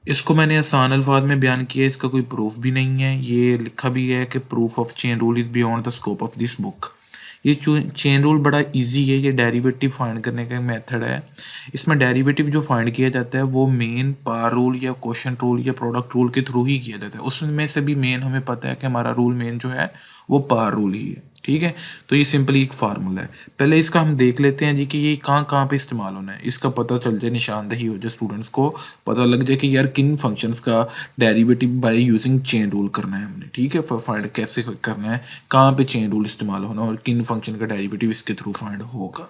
इसको मैंने आसान अल्फाज में बयान किया, इसका कोई प्रूफ भी नहीं है। ये लिखा भी है कि proof of chain rule is beyond the scope of this book. ये चेन रूल बड़ा इजी है, ये डेरिवेटिव फाइंड करने का मेथड है। इसमें डेरिवेटिव जो फाइंड किया जाता है वो मेन पार रूल या क्वोशिएंट रूल या प्रोडक्ट रूल के थ्रू ही किया जाता है। उसमें से भी मेन हमें पता है कि हमारा रूल मेन जो है वो पार रूल ही है, ठीक है। तो ये सिंपली एक फार्मूला है। पहले इसका हम देख लेते हैं जी कि ये कहाँ कहाँ पे इस्तेमाल होना है, इसका पता चल जाए, निशानदही हो जाए, स्टूडेंट्स को पता लग जाए कि यार किन फंक्शंस का derivative by using chain rule करना है हमने, ठीक है। फाइंड कैसे करना है, कहाँ पे चेन रूल इस्तेमाल होना और किन फंक्शन का डेरिवेटिव इसके थ्रू फाइंड होगा।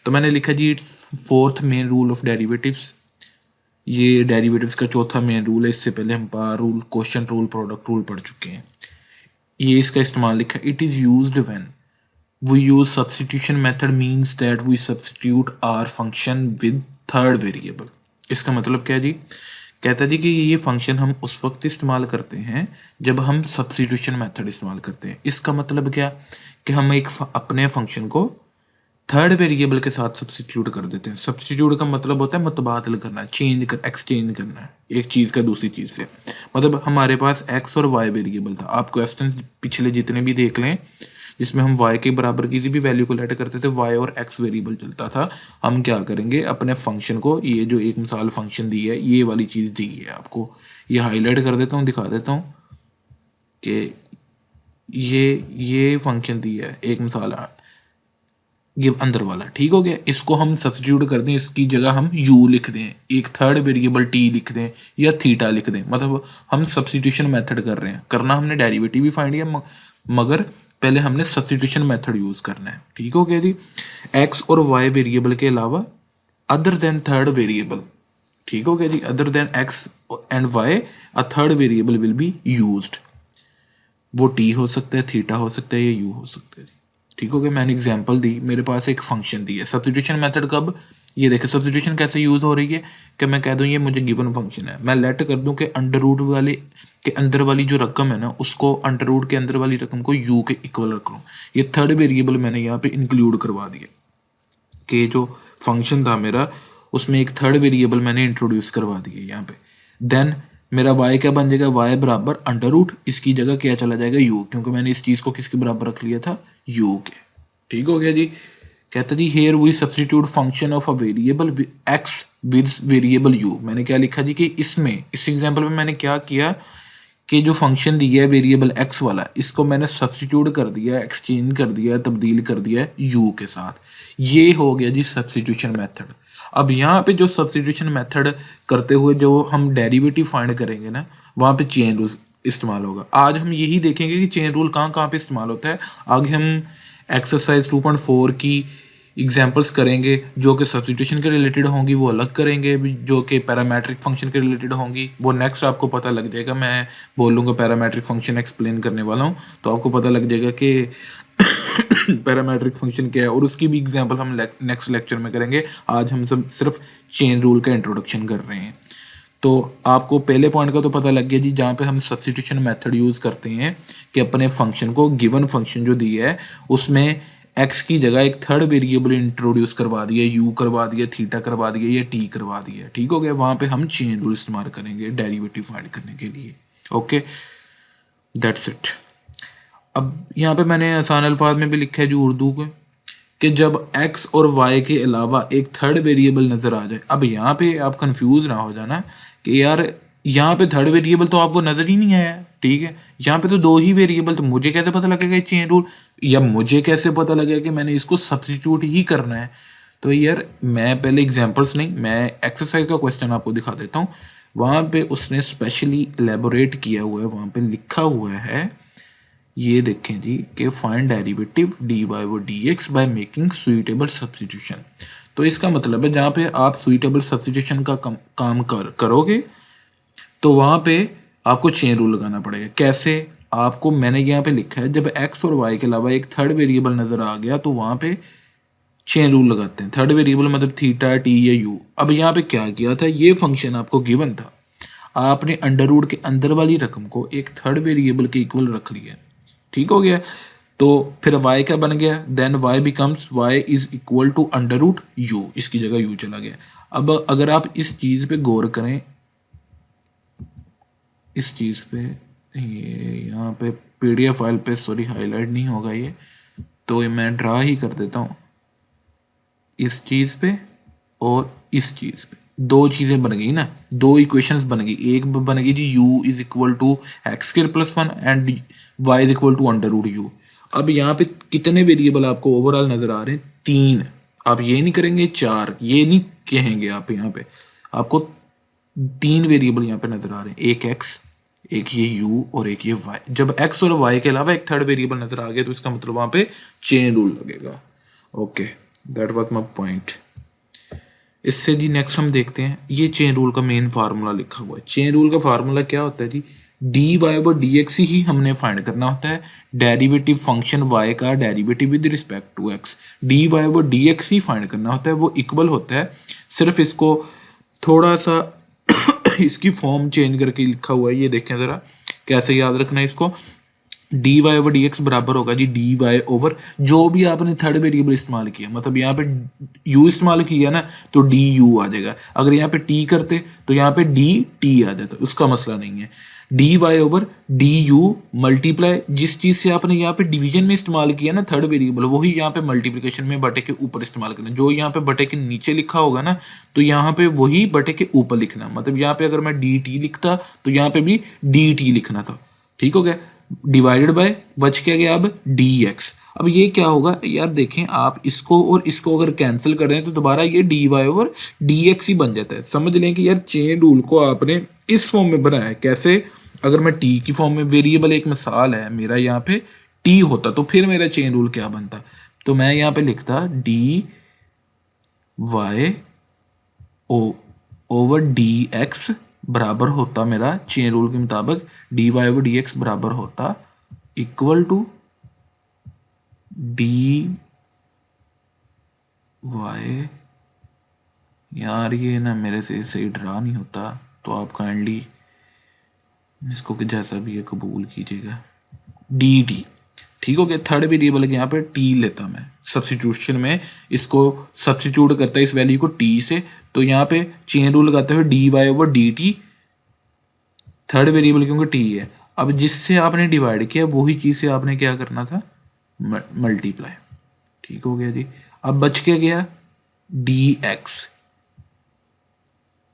तो मैंने लिखा जी it's fourth main rule of derivatives. ये डेरिवेटिव्स का चौथा मेन रूल है। इससे पहले हम power rule, quotient rule, product rule पढ़ चुके हैं। ये इसका इस्तेमाल लिखा, it is used when we use substitution method means that we substitute our function with third variable। इसका मतलब क्या है जी, कहता है जी कि ये फंक्शन हम उस वक्त इस्तेमाल करते हैं जब हम सब्सटीट्यूशन मेथड इस्तेमाल करते हैं। इसका मतलब क्या कि हम अपने फंक्शन को थर्ड वेरिएबल के साथ सब्सटीट्यूट कर देते हैं। सब्सटीट्यूट का मतलब होता है मुतबादल करना, एक्सचेंज करना है एक चीज़ का दूसरी चीज़ से। मतलब हमारे पास एक्स और वाई वेरिएबल था। आप क्वेश्चन पिछले जितने भी देख लें जिसमें हम y के बराबर किसी भी वैल्यू को लेट करते थे, y और x वेरिएबल चलता था। हम क्या करेंगे, अपने फंक्शन को, ये जो एक मिसाल फंक्शन दी है, ये वाली चीज़ दी है आपको, ये हाईलाइट कर देता हूँ, दिखा देता हूँ कि ये फंक्शन दी है एक मिसाल, ये अंदर वाला, ठीक हो गया। इसको हम सब्स्टिट्यूट कर दें, इसकी जगह हम u लिख दें, एक थर्ड वेरिएबल t लिख दें या थीटा लिख दें। मतलब हम सब्स्टिट्यूशन मेथड कर रहे हैं, करना हमने डेरिवेटिव भी फाइंड किया, मगर पहले हमने सब्स्टिट्यूशन मेथड यूज करना है, ठीक हो गया जी। x और y वेरिएबल के अलावा अदर देन थर्ड वेरिएबल, ठीक हो गया जी, other than x and y a third variable will be used. वो t हो सकता है, थीटा हो सकता है, या u हो सकता है, ठीक हो गया। मैंने एग्जांपल दी, मेरे पास एक फंक्शन दी है। सब्स्टिट्यूशन मेथड कब, ये देखिए सब्स्टिट्यूशन कैसे यूज हो रही है कि मैं कह दूं ये मुझे गिवन फंक्शन है, मैं लेट कर दूं कि अंडर रूट वाले के अंदर वाली जो रकम है ना, उसको अंडर रूट के अंदर वाली रकम को u के इक्वल रख लूँ। ये थर्ड वेरिएबल मैंने यहाँ पे इंक्लूड करवा दिया कि जो फंक्शन था मेरा उसमें एक थर्ड वेरिएबल मैंने इंट्रोड्यूस करवा दिया यहाँ पे। देन मेरा y क्या बन जाएगा, y बराबर अंडर रूट, इसकी जगह क्या चला जाएगा u, क्योंकि मैंने इस चीज़ को किसके बराबर रख लिया था, u के, ठीक हो गया जी। कहता जी here we substitute function of a variable x with variable u। मैंने क्या लिखा जी कि इसमें, इस एग्जांपल में मैंने क्या किया कि जो फंक्शन दिया है वेरिएबल x वाला, इसको मैंने सब्स्टिट्यूट कर दिया, एक्सचेंज कर दिया, तब्दील कर दिया u के साथ। ये हो गया जी सब्स्टिट्यूशन मेथड। अब यहाँ पे जो सब्स्टिट्यूशन मेथड करते हुए जो हम डेरिवेटिव फाइंड करेंगे ना, वहाँ पे चेन रूल इस्तेमाल होगा। आज हम यही देखेंगे कि चेन रूल कहाँ कहाँ पे इस्तेमाल होता है। आगे हम एक्सरसाइज 2.4 की एग्जांपल्स करेंगे जो कि सब्स्टिट्यूशन के रिलेटेड होंगी, वो अलग करेंगे। जो कि पैरामेट्रिक फंक्शन के रिलेटेड होंगी वो नेक्स्ट आपको पता लग जाएगा। मैं बोलूँगा पैरामेट्रिक फंक्शन एक्सप्लेन करने वाला हूँ, तो आपको पता लग जाएगा कि पैरामेट्रिक फंक्शन क्या है, और उसकी भी एग्जांपल हम नेक्स्ट लेक्चर में करेंगे। आज हम सब सिर्फ चेन रूल का इंट्रोडक्शन कर रहे हैं। तो आपको पहले पॉइंट का तो पता लग गया जी, जहाँ पे हम सब्स्टिट्यूशन मेथड यूज़ करते हैं कि अपने फंक्शन को, गिवन फंक्शन जो दी है उसमें x की जगह एक थर्ड वेरिएबल इंट्रोड्यूस करवा दिया, u करवा दिया, थीटा करवा दिया या t करवा दिया, ठीक हो गया। वहाँ पे हम चेन रूल इस्तेमाल करेंगे डेरिवेटिव फाइंड करने के लिए। Okay, that's it. अब यहाँ पे मैंने आसान अल्फाज में भी लिखा है जो उर्दू को, कि जब x और y के अलावा एक थर्ड वेरिएबल नज़र आ जाए। अब यहाँ पे आप कंफ्यूज ना हो जाना कि यार यहाँ पे थर्ड वेरिएबल तो आपको नज़र ही नहीं आया, ठीक है। यहाँ पे तो दो ही वेरिएबल, तो मुझे कैसे पता लगेगा चेन रूल, या मुझे कैसे पता लगेगा कि मैंने इसको सब्स्टिट्यूट ही करना है। तो यार मैं पहले एग्जाम्पल्स नहीं, मैं एक्सरसाइज का क्वेश्चन आपको दिखा देता हूँ। वहाँ पे उसने स्पेशली एलेबोरेट किया हुआ है, वहाँ पे लिखा हुआ है, ये देखें जी कि फाइंड डेरिवेटिव dy और dx by making suitable substitution. तो इसका मतलब है जहाँ पे आप सुइटेबल सब्स्टिट्यूशन का काम करोगे तो वहाँ पे आपको चेन रूल लगाना पड़ेगा। कैसे, आपको मैंने यहाँ पे लिखा है जब x और y के अलावा एक थर्ड वेरिएबल नज़र आ गया तो वहाँ पे चेन रूल लगाते हैं। थर्ड वेरिएबल मतलब थीटा, t या u। अब यहाँ पे क्या किया था, ये फंक्शन आपको गिवन था, आपने अंडर रूट के अंदर वाली रकम को एक थर्ड वेरिएबल के इक्वल रख लिया, ठीक हो गया। तो फिर y क्या बन गया, then y becomes y is equal to under root u, इसकी जगह u चला गया। अब अगर आप इस चीज़ पे गौर करें, इस चीज़ पे, ये यहाँ पे PDF फाइल पे सॉरी हाईलाइट नहीं होगा ये, तो ये मैं ड्रा ही कर देता हूँ इस चीज़ पे और इस चीज़ पे। दो चीज़ें बन गई ना, दो इक्वेशंस बन गई। एक बन गई जी u is equal to x square plus one and y is equal to under root u. अब यहाँ पे कितने वेरिएबल आपको ओवरऑल नजर आ रहे हैं? तीन। आप ये नहीं करेंगे चार, ये नहीं कहेंगे आप, यहाँ पे आपको तीन वेरिएबल यहाँ पे नजर आ रहे हैं, एक x, एक ये u और एक ये y। जब x और y के अलावा एक थर्ड वेरिएबल नजर आ गया तो इसका मतलब वहां पे चेन रूल लगेगा। Okay, that was my point. इससे जी नेक्स्ट हम देखते हैं, ये चेन रूल का मेन फार्मूला लिखा हुआ है। चेन रूल का फार्मूला क्या होता है जी? D y over d x ही हमने फाइंड करना होता है, डेरिवेटिव फंक्शन y का derivative with respect to x। D y over d x ही फाइंड करना होता है, वो इक्वल होता है। सिर्फ इसको थोड़ा सा इसकी फॉर्म चेंज करके लिखा हुआ है, ये देखें ज़रा कैसे याद रखना है इसको। D y over d x बराबर होगा जी डी वाई ओवर जो भी आपने थर्ड वेरिएबल इस्तेमाल किया, मतलब यहाँ पे u इस्तेमाल किया ना तो डी यू आ जाएगा। अगर यहाँ पे t करते तो यहाँ पे डी टी आ जाता, उसका मसला नहीं है। D y over d u multiply जिस चीज़ से आपने यहाँ पे डिवीजन में इस्तेमाल किया ना थर्ड वेरिएबल, वही यहाँ पे मल्टीप्लिकेशन में बटे के ऊपर इस्तेमाल करना। जो यहाँ पे बटे के नीचे लिखा होगा ना तो यहाँ पे वही बटे के ऊपर लिखना। मतलब यहाँ पे अगर मैं डी टी लिखता तो यहाँ पे भी डी टी लिखना था। ठीक हो गया, डिवाइडेड बाय बच क्या गया अब डी एक्स। अब ये क्या होगा यार, देखें आप इसको और इसको अगर कैंसिल कर रहे हैं तो दोबारा ये d y over d x ही बन जाता है। समझ लें कि यार चेन रूल को आपने इस फॉर्म में बनाया है। कैसे? अगर मैं टी की फॉर्म में, वेरिएबल एक मिसाल है मेरा, यहाँ पे टी होता तो फिर मेरा चेन रूल क्या बनता? तो मैं यहाँ पे लिखता d y over d x बराबर होता मेरा चेन रूल के मुताबिक d y over d x बराबर होता इक्वल टू डी वाई। यार ये ना मेरे से सही ड्रा नहीं होता, तो आप काइंडली इसको कि जैसा भी है कबूल कीजिएगा। डी टी ठीक हो गया। थर्ड वेरिएबल के यहाँ पे टी लेता मैं सब्स्टिट्यूशन में, इसको सब्स्टिट्यूट करता है इस वैल्यू को टी से, तो यहाँ पे चेन रूल लगाते हुए d y over d t third variable क्योंकि टी है। अब जिससे आपने डिवाइड किया वही चीज़ से आपने क्या करना था? मल्टीप्लाई। ठीक हो गया जी। अब बच क्या गया? डी एक्स,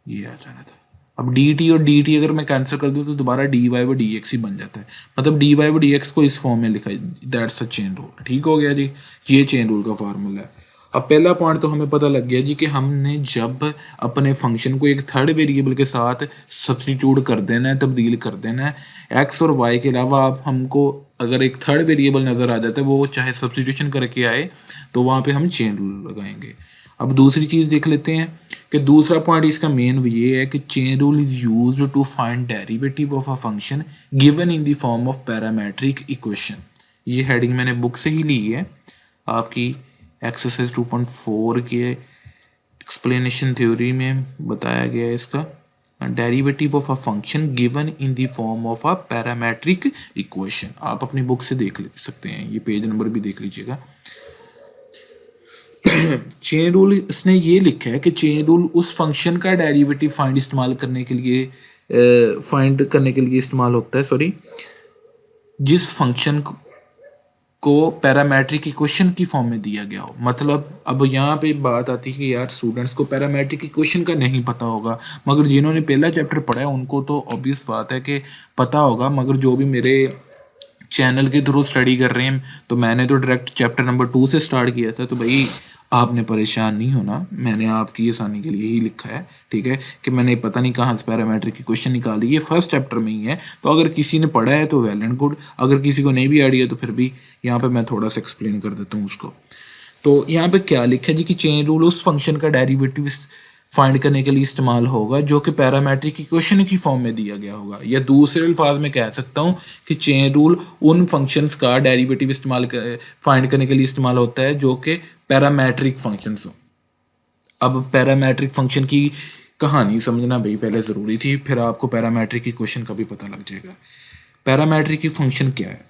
ये आ जाना था। अब डी टी और डी टी अगर मैं कैंसिल कर दूं तो दोबारा डी वाई व डी एक्स ही बन जाता है। मतलब डी वाई व डी एक्स को इस फॉर्म में लिखा है, दैट्स अ चेन रूल। ठीक हो गया जी, ये चेन रूल का फार्मूला है। अब पहला पॉइंट तो हमें पता लग गया जी कि हमने जब अपने फंक्शन को एक थर्ड वेरिएबल के साथ सब्स्टिट्यूट कर देना है, तब्दील कर देना है, एक्स और वाई के अलावा आप हमको अगर एक थर्ड वेरिएबल नज़र आ जाता है, वो चाहे सब्स्टिट्यूशन करके आए, तो वहाँ पे हम चेन रूल लगाएंगे। अब दूसरी चीज़ देख लेते हैं कि दूसरा पॉइंट इसका मेन ये है कि chain rule is used to find derivative of a function given in the form of parametric equation. ये हेडिंग मैंने बुक से ही ली है, आपकी एक्सरसाइज 2.4 के एक्सप्लेनेशन थ्योरी में बताया गया है इसका। Derivative of a function given in the form of a parametric equation, आप अपनी बुक से देख सकते हैं, ये पेज नंबर भी देख लीजिएगा। चेन रूल इसने ये लिखा है कि चेन रूल उस फंक्शन का डेरिवेटिव फाइंड करने के लिए इस्तेमाल होता है, सॉरी, जिस फंक्शन को पैरामेट्रिक इक्वेशन की फॉर्म में दिया गया हो। मतलब अब यहाँ पे बात आती है कि यार स्टूडेंट्स को पैरामेट्रिक इक्वेशन का नहीं पता होगा, मगर जिन्होंने पहला चैप्टर पढ़ा है उनको तो ऑब्वियस बात है कि पता होगा। मगर जो भी मेरे चैनल के थ्रू स्टडी कर रहे हैं, तो मैंने तो डायरेक्ट चैप्टर नंबर 2 से स्टार्ट किया था, तो भाई आपने परेशान नहीं होना, मैंने आपकी आसानी के लिए ही लिखा है। ठीक है कि मैंने पता नहीं कहाँ से पैरामेट्रिक की क्वेश्चन निकाल दी, ये फर्स्ट चैप्टर में ही है। तो अगर किसी ने पढ़ा है तो वेल एंड गुड, अगर किसी को नहीं भी आइडिया तो फिर भी यहाँ पे मैं थोड़ा सा एक्सप्लेन कर देता हूँ उसको। तो यहाँ पे क्या लिखा है जी कि चेन रूल उस फंक्शन का डेरिवेटिव फाइंड करने के लिए इस्तेमाल होगा जो कि पैरामेट्रिक इक्वेशन की फॉर्म में दिया गया होगा, या दूसरे अल्फाज में कह सकता हूँ कि चेन रूल उन फंक्शंस का डेरिवेटिव फाइंड करने के लिए इस्तेमाल होता है जो कि पैरामेट्रिक फंक्शंस हो। अब पैरामेट्रिक फंक्शन की कहानी समझना भाई पहले ज़रूरी थी, फिर आपको पैरामेट्रिक इक्वेशन का भी पता लग जाएगा। पैरामेट्रिक की फंक्शन क्या है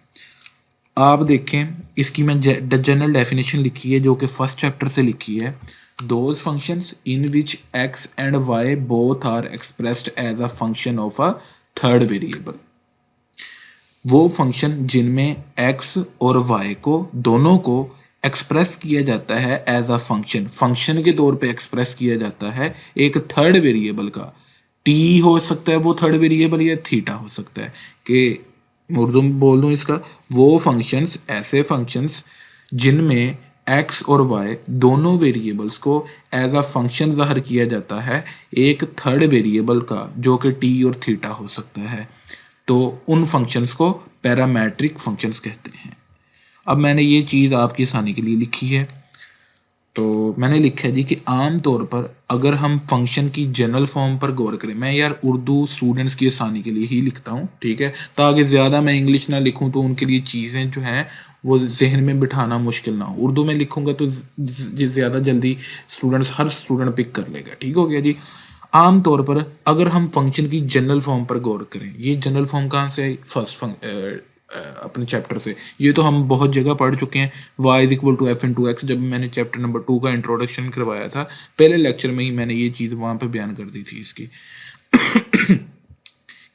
आप देखें, इसकी मैं जनरल डेफिनेशन लिखी है जो कि फर्स्ट चैप्टर से लिखी है। Those functions in which x and y both are expressed as a function of a third variable, वो फंक्शन जिनमें x और y को दोनों को एक्सप्रेस किया जाता है एज अ फंक्शन के तौर पे एक्सप्रेस किया जाता है एक थर्ड वेरिएबल का। t हो सकता है वो थर्ड वेरिएबल, या थीटा हो सकता है, कि उर्दू में बोल दूँ इसका, वो फंक्शंस, ऐसे फंक्शंस जिनमें x और y दोनों वेरिएबल्स को एज अ फंक्शन ज़ाहिर किया जाता है एक थर्ड वेरिएबल का, जो कि t और थीटा हो सकता है, तो उन फंक्शंस को पैरामेट्रिक फंक्शंस कहते हैं। अब मैंने ये चीज़ आपकी आसानी के लिए लिखी है, तो मैंने लिखा है जी कि आम तौर पर अगर हम फंक्शन की जनरल फॉर्म पर गौर करें, मैं यार उर्दू स्टूडेंट्स की आसानी के लिए ही लिखता हूँ, ठीक है, ताकि ज़्यादा मैं इंग्लिश ना लिखूँ तो उनके लिए चीज़ें जो हैं वो जहन में बिठाना मुश्किल ना हो। उर्दू में लिखूँगा तो ज़्यादा जल्दी हर स्टूडेंट पिक कर लेगा, ठीक हो गया जी। आम तौर पर अगर हम फंक्शन की जनरल फॉर्म पर गौर करें, ये जनरल फॉर्म कहाँ से आई? अपने चैप्टर से, ये तो हम बहुत जगह पढ़ चुके हैं। y is equal to f into x, जब मैंने चैप्टर नंबर 2 का इंट्रोडक्शन करवाया था, पहले लेक्चर में ही मैंने ये चीज़ वहाँ पे बयान कर दी थी इसकी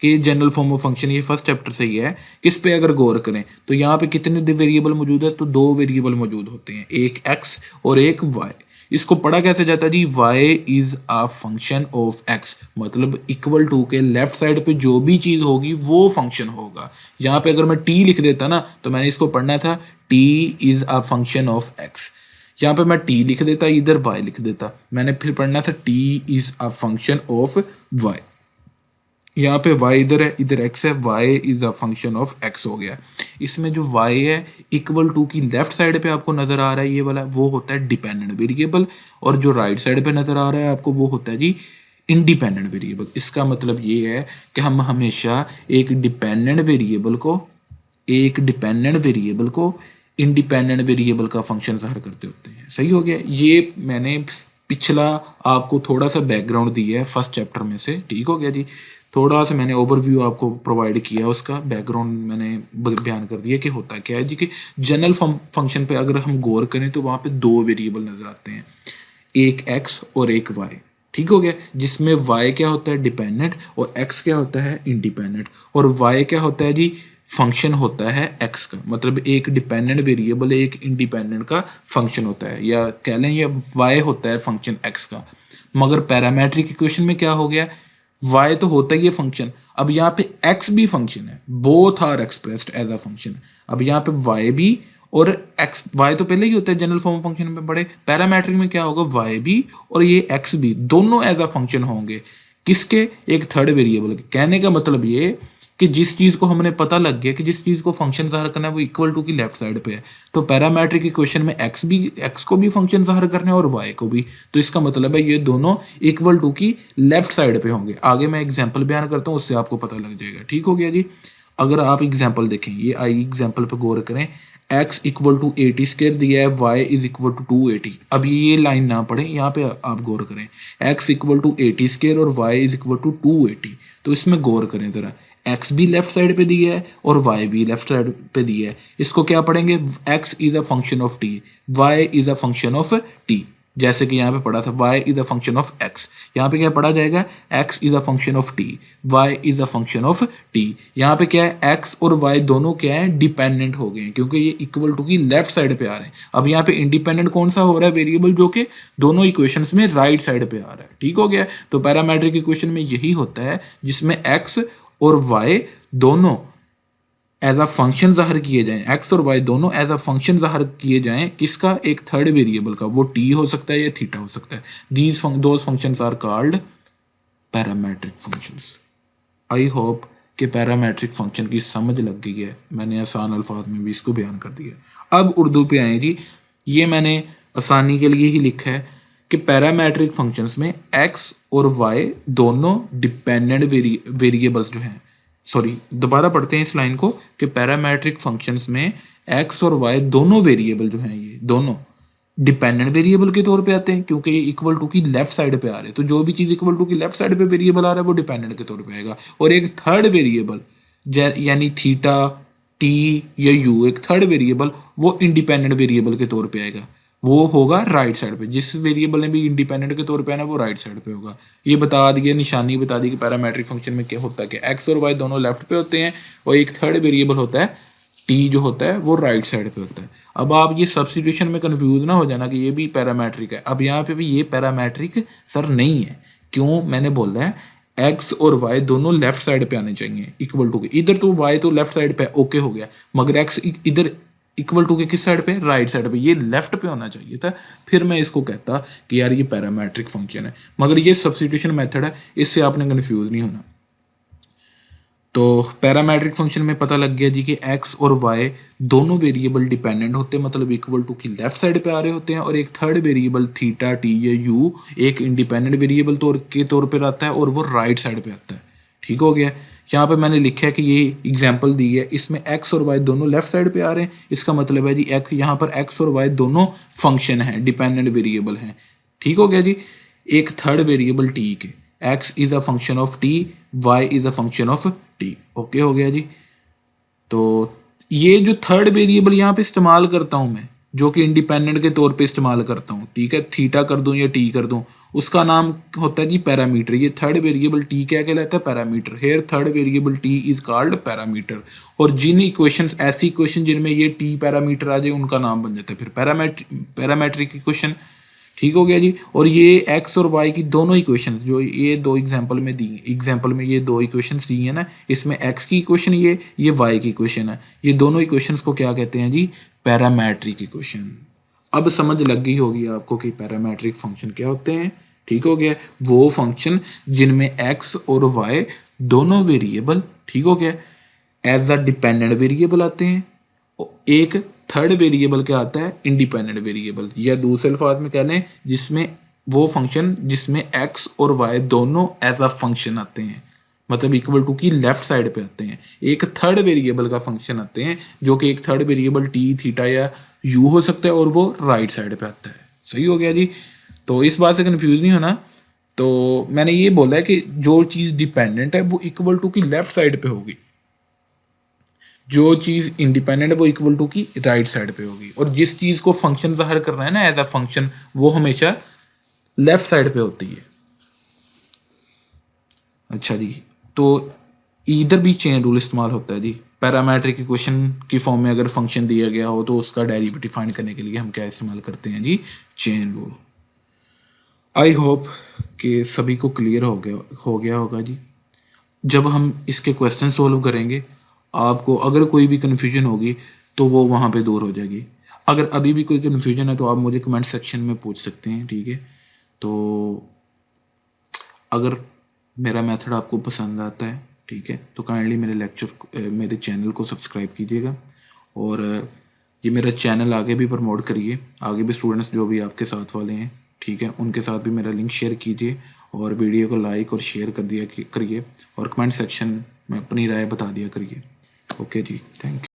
कि जनरल फॉर्म ऑफ फंक्शन, ये फर्स्ट चैप्टर से ही है। किस पे अगर गौर करें तो यहाँ पे कितने वेरिएबल मौजूद है? तो दो वेरिएबल मौजूद होते हैं, एक x और एक y। इसको पढ़ा कैसे जाता है जी? y is a function of x, मतलब इक्वल टू के लेफ्ट साइड पे जो भी चीज होगी वो फंक्शन होगा। यहाँ पे अगर मैं t लिख देता ना, तो मैंने इसको पढ़ना था t is a function of x। यहाँ पे मैं t लिख देता, इधर y लिख देता, मैंने फिर पढ़ना था t is a function of y। यहाँ पे y इधर है, इधर x है, y is a function of x हो गया। इसमें जो y है इक्वल टू की लेफ्ट साइड पे आपको नजर आ रहा है ये वाला, वो होता है डिपेंडेंट वेरिएबल, और जो राइट साइड पे नजर आ रहा है आपको वो होता है जी इंडिपेंडेंट वेरिएबल। इसका मतलब ये है कि हम हमेशा एक डिपेंडेंट वेरिएबल को इंडिपेंडेंट वेरिएबल का फंक्शन ज़ाहिर करते होते हैं। सही हो गया। ये मैंने पिछला आपको थोड़ा सा बैकग्राउंड दिया है फर्स्ट चैप्टर में से, ठीक हो गया जी। थोड़ा सा मैंने ओवरव्यू आपको प्रोवाइड किया, उसका बैकग्राउंड मैंने बयान कर दिया कि होता क्या है जी। कि जनरल फंक्शन पे अगर हम गौर करें तो वहाँ पे दो वेरिएबल नजर आते हैं, एक x और एक y, ठीक हो गया, जिसमें y क्या होता है? डिपेंडेंट, और x क्या होता है? इंडिपेंडेंट। और y क्या होता है जी? फंक्शन होता है x का, मतलब एक डिपेंडेंट वेरिएबल एक इंडिपेंडेंट का फंक्शन होता है, या कह लें ये y होता है फंक्शन x का। मगर पैरामेट्रिक इक्वेशन में क्या हो गया? y तो होता ही है फंक्शन, अब यहाँ पे x भी फंक्शन है, both are expressed as a function. अब यहाँ पे y भी और y तो पहले ही होता है जनरल फॉर्म फंक्शन में पढ़े, पैरामेट्रिक में क्या होगा? y भी और ये x भी दोनों एज अ फंक्शन होंगे, किसके? एक थर्ड वेरिएबल के। कहने का मतलब ये कि जिस चीज को हमने पता लग गया कि जिस चीज को फंक्शन ज़ाहिर करना है वो इक्वल टू की लेफ्ट साइड पे है, तो पैरामेट्रिक इक्वेशन में x को भी फंक्शन ज़ाहिर करना है और y को भी, तो इसका मतलब है ये दोनों इक्वल टू की लेफ्ट साइड पे होंगे। आगे मैं एग्जांपल बयान करता हूँ, उससे आपको पता लग जाएगा, ठीक हो गया जी। अगर आप एग्जाम्पल देखें, ये आई एग्जाम्पल पर गौर करें, x इक्वल टू 80 स्क्वायर दिया है, y इज इक्वल टू 280। अब ये लाइन ना पढ़ें, यहाँ पे आप गौर करें, x इक्वल टू 80 स्क्वायर और y इज इक्वल टू 280। तो इसमें गौर करें जरा, x भी लेफ्ट साइड पे दिया है और y भी लेफ्ट साइड पे दिया है। इसको क्या पढ़ेंगे? x is a function of t, y is a function of t। जैसे कि यहाँ पे पढ़ा था y is a function of x, यहाँ पे क्या पढ़ा जाएगा? x is a function of t, y is a function of t। यहाँ पे क्या है? x और y दोनों क्या है? डिपेंडेंट हो गए हैं, क्योंकि ये इक्वल टू की लेफ्ट साइड पे आ रहे हैं। अब यहाँ पे इंडिपेंडेंट कौन सा हो रहा है वेरिएबल? जो कि दोनों इक्वेशंस में राइट साइड पे आ रहा है, ठीक हो गया। तो पैरामेट्रिक इक्वेशन में यही होता है जिसमें x और y दोनों एज अ फंक्शन ज़ाहिर किए जाएं, x और y दोनों एज अ फंक्शन ज़ाहिर किए जाएं, किसका? एक थर्ड वेरिएबल का, वो t हो सकता है या थीटा हो सकता है। Those functions are called parametric functions. I hope कि पैरामेट्रिक फंक्शन की समझ लग गई है, मैंने आसान अल्फाज में भी इसको बयान कर दिया। अब उर्दू पे आए जी, ये मैंने आसानी के लिए ही लिखा है कि पैरामेट्रिक फंक्शंस में x और y दोनों डिपेंडेंट वेरिएबल्स जो हैं, सॉरी दोबारा पढ़ते हैं इस लाइन को, कि पैरामेट्रिक फंक्शंस में x और y दोनों वेरिएबल जो हैं ये दोनों डिपेंडेंट वेरिएबल के तौर पे आते हैं, क्योंकि ये इक्वल टू की लेफ्ट साइड पे आ रहे हैं। तो जो भी चीज इक्वल टू की लेफ्ट साइड पे वेरिएबल आ रहा है वो डिपेंडेंट के तौर पे आएगा। और एक थर्ड वेरिएबल यानी थीटा, टी या यू, एक थर्ड वेरिएबल वो इंडिपेंडेंट वेरिएबल के तौर पे आएगा, वो होगा राइट साइड पे। जिस वेरिएबल ने भी इंडिपेंडेंट के तौर पे आना वो राइट साइड पे होगा। ये बता दिया, निशानी बता दी कि पैरामेट्रिक फंक्शन में क्या होता है कि एक्स और वाई दोनों लेफ्ट पे होते हैं और एक थर्ड वेरिएबल होता है टी जो होता है वो राइट साइड पे होता है। अब आप ये सब्स्टिट्यूशन में कंफ्यूज ना हो जाना कि ये भी पैरामेट्रिक है। अब यहाँ पे भी ये पैरामेट्रिक सर नहीं है। क्यों? मैंने बोला है एक्स और वाई दोनों लेफ्ट साइड पे आने चाहिए इक्वल टू के। इधर तो वाई तो लेफ्ट साइड पे ओके हो गया, मगर एक्स इधर इक्वल टू के किस साइड पे? राइट साइड पे। ये लेफ्ट पे होना चाहिए था, फिर मैं इसको कहता कि यार ये पैरामेट्रिक फंक्शन है। मगर ये सब्स्टिट्यूशन मेथड है, इससे आपने कंफ्यूज नहीं होना। तो पैरामेट्रिक फंक्शन में पता लग गया जी कि एक्स और वाई दोनों वेरिएबल डिपेंडेंट होते हैं, मतलब इक्वल टू की लेफ्ट साइड पे आ रहे होते हैं, और एक थर्ड वेरिएबल थीटा टी या यू एक इंडिपेंडेंट वेरिएबल के तौर पर आता है और वो राइट साइड पे आता है। ठीक हो गया। यहाँ पे मैंने लिखा है कि ये एग्जाम्पल दी है, इसमें एक्स और वाई दोनों लेफ्ट साइड पे आ रहे हैं। इसका मतलब है जी एक्स, यहाँ पर एक्स और वाई दोनों फंक्शन हैं, डिपेंडेंट वेरिएबल हैं। ठीक हो गया जी। एक थर्ड वेरिएबल टी के, x is a function of t, y is a function of t. Okay हो गया जी। तो ये जो थर्ड वेरिएबल यहाँ पे इस्तेमाल करता हूँ मैं, जो कि इंडिपेंडेंट के तौर पे इस्तेमाल करता हूँ, ठीक है, थीटा कर दूं या टी कर दूं, उसका नाम होता है जी पैरामीटर। ये थर्ड वेरिएबल टी क्या कहलाता है? Parameter. Here third variable T is called parameter. और जिन इक्वेशंस, ऐसी इक्वेशन जिनमें ये टी पैरामीटर आ जाए, उनका नाम बन जाता है फिर पैरामेट्रिक इक्वेशन। ठीक हो गया जी। और ये एक्स और वाई की दोनों इक्वेशन जो ये दो एग्जांपल में दी, एग्जांपल में ये दो इक्वेशंस दी है ना, इसमें एक्स की इक्वेशन ये वाई की इक्वेशन है। ये दोनों इक्वेशंस को क्या कहते हैं जी? Parametric equation. अब समझ लग गई होगी आपको कि पैरामेट्रिक फंक्शन क्या होते हैं। ठीक हो गया। वो फंक्शन जिनमें एक्स और वाई दोनों वेरिएबल, ठीक हो गया, एज अ डिपेंडेंट वेरिएबल आते हैं। एक थर्ड वेरिएबल क्या आता है? Independent variable. या दूसरे अल्फाज में कह लें जिसमें वो फंक्शन जिसमें एक्स और वाई दोनों एज अ फंक्शन आते हैं, मतलब इक्वल टू की लेफ्ट साइड पे आते हैं। एक थर्ड वेरिएबल का फंक्शन आते हैं, जो कि एक थर्ड वेरिएबल टी थीटा या यू हो सकता है, और वो राइट साइड पे आता है। सही हो गया जी। तो इस बात से कंफ्यूज नहीं होना। तो मैंने ये बोला है कि जो चीज़ डिपेंडेंट है वो इक्वल टू की लेफ्ट साइड पे होगी, जो चीज़ इंडिपेंडेंट है वो इक्वल टू की राइट साइड पे होगी, और जिस चीज़ को फंक्शन ज़ाहिर करना है ना एज अ फंक्शन, वो हमेशा लेफ्ट साइड पे होती है। अच्छा जी। तो इधर भी चेन रूल इस्तेमाल होता है जी। पैरामेट्रिक इक्वेशन की फॉर्म में अगर फंक्शन दिया गया हो तो उसका डेरिवेटिव फाइंड करने के लिए हम क्या इस्तेमाल करते हैं जी? Chain rule. आई होप कि सभी को क्लियर हो गया होगा जी। जब हम इसके क्वेश्चन सोल्व करेंगे, आपको अगर कोई भी कन्फ्यूजन होगी तो वो वहाँ पे दूर हो जाएगी। अगर अभी भी कोई कन्फ्यूजन है तो आप मुझे कमेंट सेक्शन में पूछ सकते हैं, ठीक है। तो अगर मेरा मेथड आपको पसंद आता है, ठीक है, तो काइंडली मेरे चैनल को सब्सक्राइब कीजिएगा, और ये मेरा चैनल आगे भी प्रमोट करिए। आगे भी स्टूडेंट्स जो भी आपके साथ वाले हैं, ठीक है, उनके साथ भी मेरा लिंक शेयर कीजिए, और वीडियो को लाइक और शेयर कर दिया करिए, और कमेंट सेक्शन में अपनी राय बता दिया करिए। ओके जी, थैंक यू।